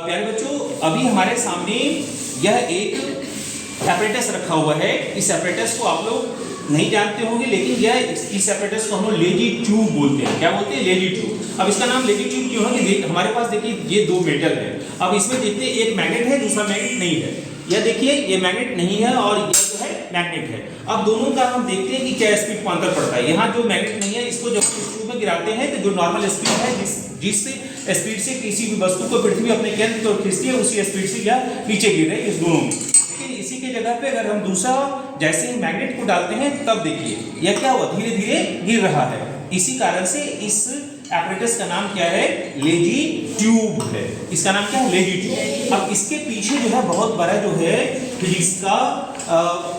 प्यारे बच्चों, अभी हमारे सामने यह एक एपरेटस रखा हुआ है। इस एपरेटस को आप लोग नहीं जानते होंगे, लेकिन यह इस एपरेटस को हम लोग लेजी ट्यूब बोलते हैं। क्या बोलते हैं? Lazy tube. अब इसका नाम लेजी ट्यूब क्यों है कि हमारे पास देखिए ये दो मेटल है। अब इसमें देखते हैं एक मैग्नेट है, दूसरा मैग्नेट नहीं है। यह देखिए ये मैग्नेट नहीं है और यह जो है मैग्नेट है। अब दोनों का हम देखते हैं कि क्या स्पीड पर अंतर पड़ता है। यहाँ जो मैग्नेट नहीं है इसको जब इस ट्यूब में गिराते हैं तो जो नॉर्मल स्पीड है जिस स्पीड से किसी भी वस्तु को पृथ्वी अपने केंद्र की ओर खींचती है, उसी स्पीड से यह नीचे गिर रही है इस दोनों में। लेकिन इसी के जगह पे अगर हम दूसरा जैसे ही मैग्नेट को डालते हैं तब देखिए यह क्या हुआ, धीरे धीरे गिर रहा है। इसी कारण से इस एपरेटस का नाम क्या है? लेजी ट्यूब है। इसका नाम क्या है? Lazy tube. अब इसके पीछे जो है बहुत बड़ा जो है फिजिक्स का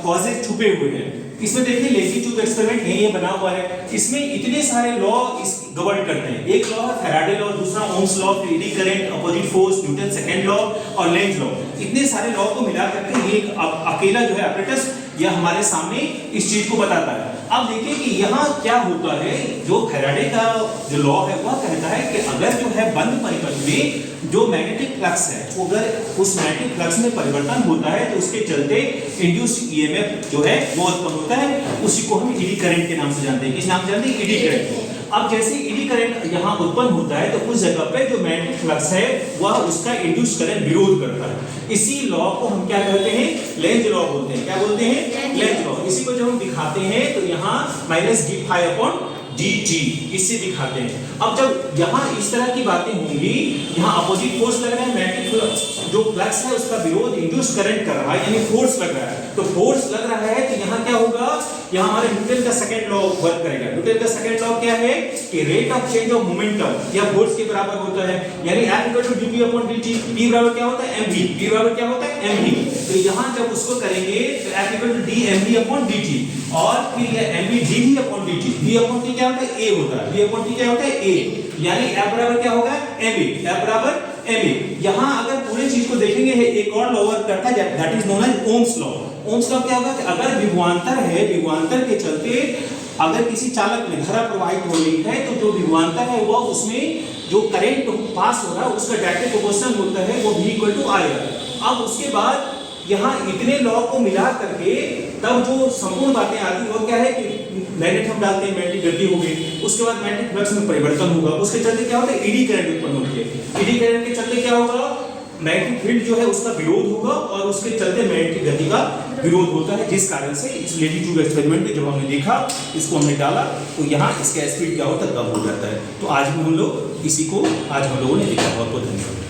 कॉजेज छुपे हुए हैं। इसमें देखिए लेजी ट्यूब एक्सपेरिमेंट यही बना हुआ है। इसमें इतने सारे लॉ इस गवर्न करते हैं। एक लॉ है फैराडे लॉ, दूसरा ओम्स लॉ, फिर eddy current, opposite force, Newton second law और लेंज लॉ। इतने सारे लॉ को मिला करके ये एक अकेला जो है एपरेटस यह हमारे सामने इस चीज को बताता है। अब देखिए कि यहाँ क्या होता है। जो फैराडे का जो लॉ है वह कहता है कि अगर जो है बंद परिपथ में जो मैग्नेटिक फ्लक्स है, अगर उस मैग्नेटिक फ्लक्स में परिवर्तन होता है तो उसके चलते इंड्यूस्ड ईएमएफ जो है वो उत्पन्न होता है। उसी को हम एडी करंट के नाम से जानते हैं। किस नाम से जानते हैं? Eddy current. अब जैसे एडी करंट यहाँ उत्पन्न होता है तो उस जगह पे जो मैग्नेटिक फ्लक्स है वह उसका इंड्यूस करंट विरोध करता है। इसी लॉ को हम क्या कहते हैं? लेंज लॉ बोलते हैं। क्या बोलते हैं? Lenz law. इसी को जब हम दिखाते हैं तो यहाँ minus d phi upon dt इससे दिखाते हैं। अब जब यहाँ इस तरह की बातें होंगी, यहाँ अपोजिट फोर्स लग रहा है, मैग्नेटिक जो फ्लक्स है उसका विरोध इंड्यूस करंट कर रहा है, यानी फोर्स लग रहा है। तो फोर्स लग रहा है तो यहाँ क्या होगा? यहाँ हमारे न्यूटन का सेकंड लॉ वर्क करेगा। न्यूटन का सेकंड लॉ क्या है कि rate of change of momentum या फोर्स के बराबर होता है, यानी F = dp upon dt। p बराबर क्या होता है? mv। p बराबर क्या होता है? mv। तो यहाँ जब उसको करेंगे तो F = dmv अपॉन dt और फिर ये mv dv upon dt। v upon t क्या होता है? a होता है। v अपॉन t क्या होता है? a। यानी F बराबर क्या होगा? ma। F बराबर ma। यहाँ अगर पूरे चीज को देखेंगे एक और लॉ वर्क करता है, that is known as Ohm's law. Ohm's law क्या होगा कि अगर विभवांतर है, विभवांतर के चलते अगर किसी चालक में धारा प्रवाहित हो रही है तो जो विभवांतर है वह उसमें जो करंट पास हो रहा है उसका डायरेक्ट प्रोपोर्शनल होता है, वो v = I। अब उसके बाद यहाँ इतने लॉ को मिला करके तब जो संपूर्ण बातें आती है वो क्या है कि मैग्नेट हम डालते हैं, मैग्नेटिक गति होगी, उसके बाद मैग्नेटिक फ्लक्स में परिवर्तन होगा, उसके चलते क्या होता है? एडी करंट उत्पन्न होती है। एडी करंट के चलते क्या होगा? मैग्नेटिक फील्ड जो है उसका विरोध होगा और उसके चलते मैग्नेटिक गति का विरोध होता है। जिस कारण से इस लेजी ट्यूब एक्सपेरिमेंट में जब हमने देखा, इसको हमने डाला तो यहाँ इसका स्पीड क्या होता है? कम हो जाता है। तो आज भी हम लोग इसी को आज हम लोगों ने देखा। बहुत बहुत धन्यवाद।